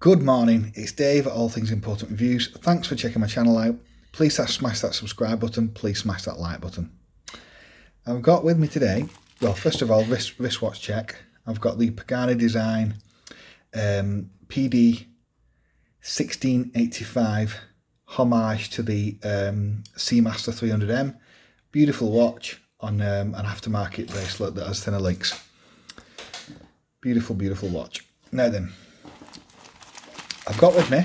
Good morning, it's Dave at All Things Important Reviews. Thanks for checking my channel out. Please smash that subscribe button, please smash that like button. I've got with me today, well, first of all, wristwatch check. I've got the Pagani Design PD 1685 homage to the Seamaster 300M. Beautiful watch on an aftermarket bracelet that has thinner links. Beautiful, beautiful watch. Now then, I've got with me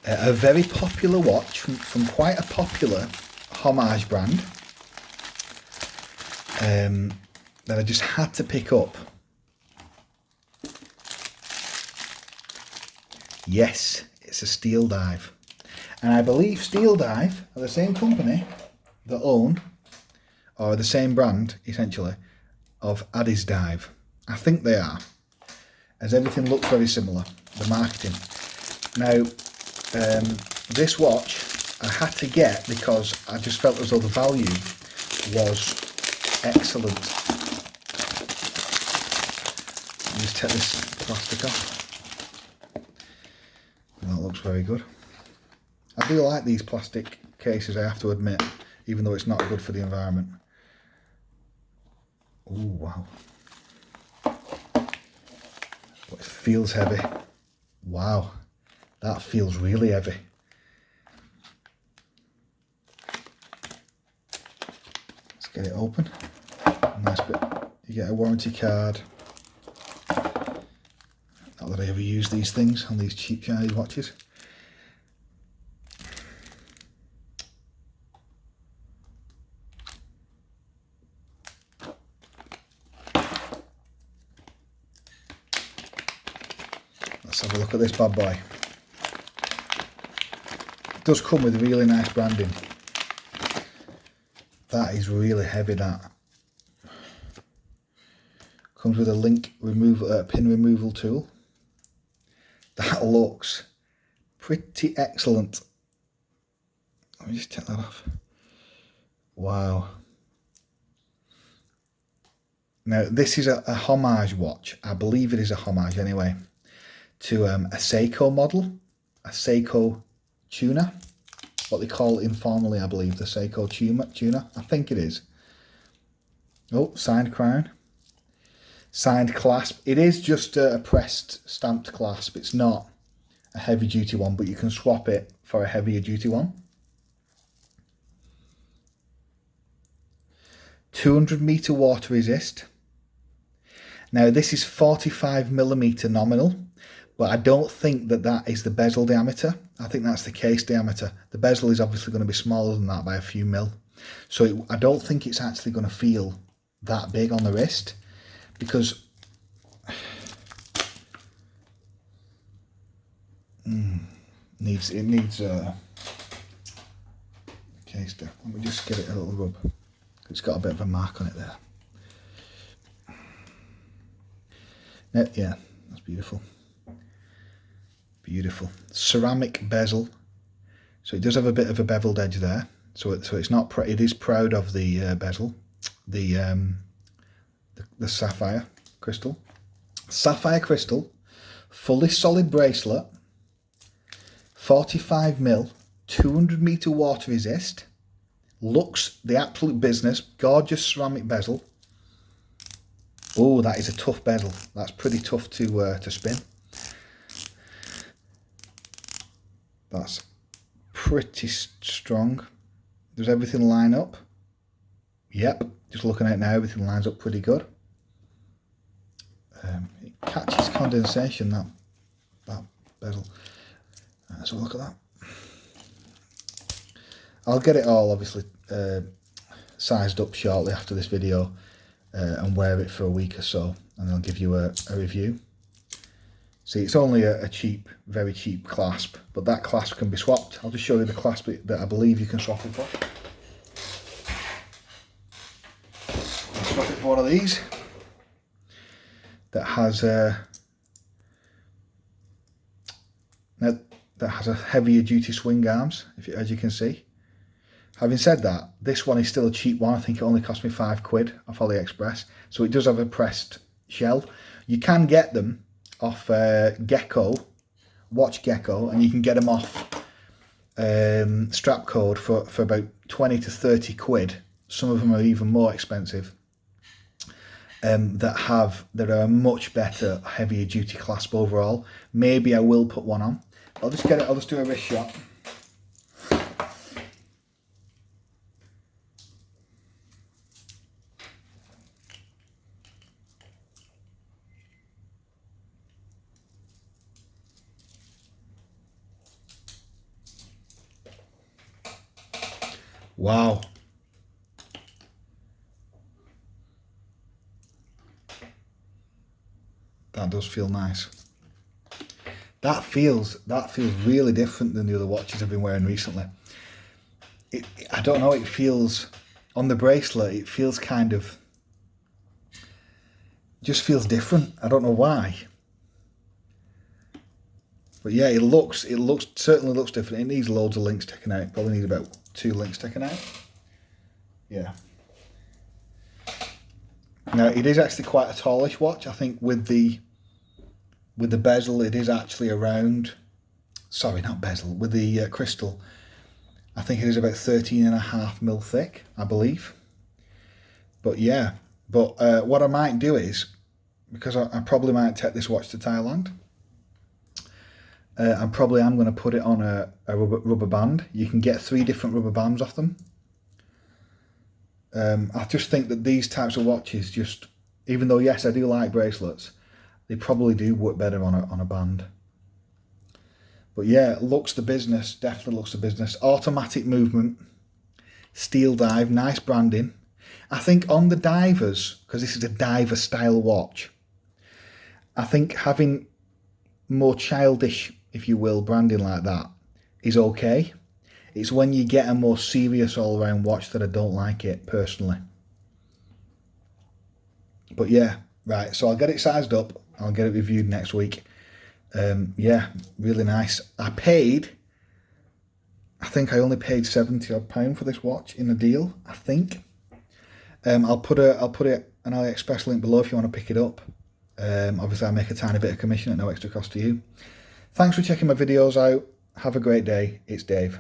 a very popular watch from quite a popular homage brand that I just had to pick up. Yes, it's a Steeldive, and I believe Steeldive are the same company that own, or the same brand essentially, of Dive. I think they are, as everything looks very similar, the marketing. Now, this watch I had to get because I just felt as though the value was excellent. Let me just take this plastic off. That looks very good. I do like these plastic cases, I have to admit, even though it's not good for the environment. Oh wow. But it feels heavy. Wow, that feels really heavy. Let's get it open. Nice bit. You get a warranty card. Not that I ever use these things on these cheap Chinese watches. Let's have a look at this bad boy. It does come with really nice branding. That is really heavy, that. Comes with a link removal, pin removal tool. That looks pretty excellent. Let me just take that off. Wow. Now this is a homage watch. I believe it is a homage anyway, to a Seiko model, a Seiko tuner, what they call informally, I believe, the Seiko tuner. I think it is. Oh, signed crown, signed clasp. It is just a pressed stamped clasp. It's not a heavy duty one, but you can swap it for a heavier duty one. 200-meter water resist. Now this is 45mm nominal, but I don't think that that is the bezel diameter. I think that's the case diameter. The bezel is obviously going to be smaller than that by a few mil. So I don't think it's actually going to feel that big on the wrist, because it needs a case there. Let me just give it a little rub. It's got a bit of a mark on it there. Yeah, that's beautiful. Beautiful ceramic bezel, so it does have a bit of a beveled edge there. So it's not. It is proud of the bezel, the sapphire crystal. Sapphire crystal, fully solid bracelet, 45mm, 200-meter water resist. Looks the absolute business. Gorgeous ceramic bezel. Oh, that is a tough bezel. That's pretty tough to spin. That's pretty strong. Does everything line up? Yep, just looking at it now, everything lines up pretty good. It catches condensation, that bezel. Let's have a look at that. I'll get it all obviously sized up shortly after this video and wear it for a week or so, and I'll give you a review. See, it's only a cheap, very cheap clasp, but that clasp can be swapped. I'll just show you the clasp that I believe you can swap it for. I'll swap it for one of these that has a heavier duty swing arms, as you can see. Having said that, this one is still a cheap one. I think it only cost me £5 off AliExpress. So it does have a pressed shell. You can get them Gecko, Watch Gecko, and you can get them off strap code for about 20 to 30 quid. Some of them are even more expensive. That are a much better, heavier duty clasp overall. Maybe I will put one on. I'll just do a wrist shot. Wow. That does feel nice. That feels really different than the other watches I've been wearing recently. I don't know, it feels, on the bracelet, it feels kind of, just feels different. I don't know why. But yeah, it certainly looks different. It needs loads of links taken out. Probably needs about 2 links taken out. Yeah. Now it is actually quite a tallish watch. I think with the bezel, it is actually around, sorry, not bezel, with the crystal, I think it is about 13.5mm thick, I believe. But yeah, what I might do is, because I probably might take this watch to Thailand, I probably am going to put it on a rubber band. You can get 3 different rubber bands off them. I just think that these types of watches, just, even though yes I do like bracelets, they probably do work better on a band. But yeah, looks the business, definitely looks the business. Automatic movement, Steeldive, nice branding. I think on the divers, because this is a diver style watch, I think having more childish, if you will, branding like that is okay. It's when you get a more serious all-round watch that I don't like it, personally. But yeah, right, so I'll get it sized up. I'll get it reviewed next week. Yeah, really nice. I think I only paid £70 odd for this watch in a deal, I think. I'll put an AliExpress link below if you want to pick it up. Obviously I make a tiny bit of commission at no extra cost to you. Thanks for checking my videos out. Have a great day. It's Dave.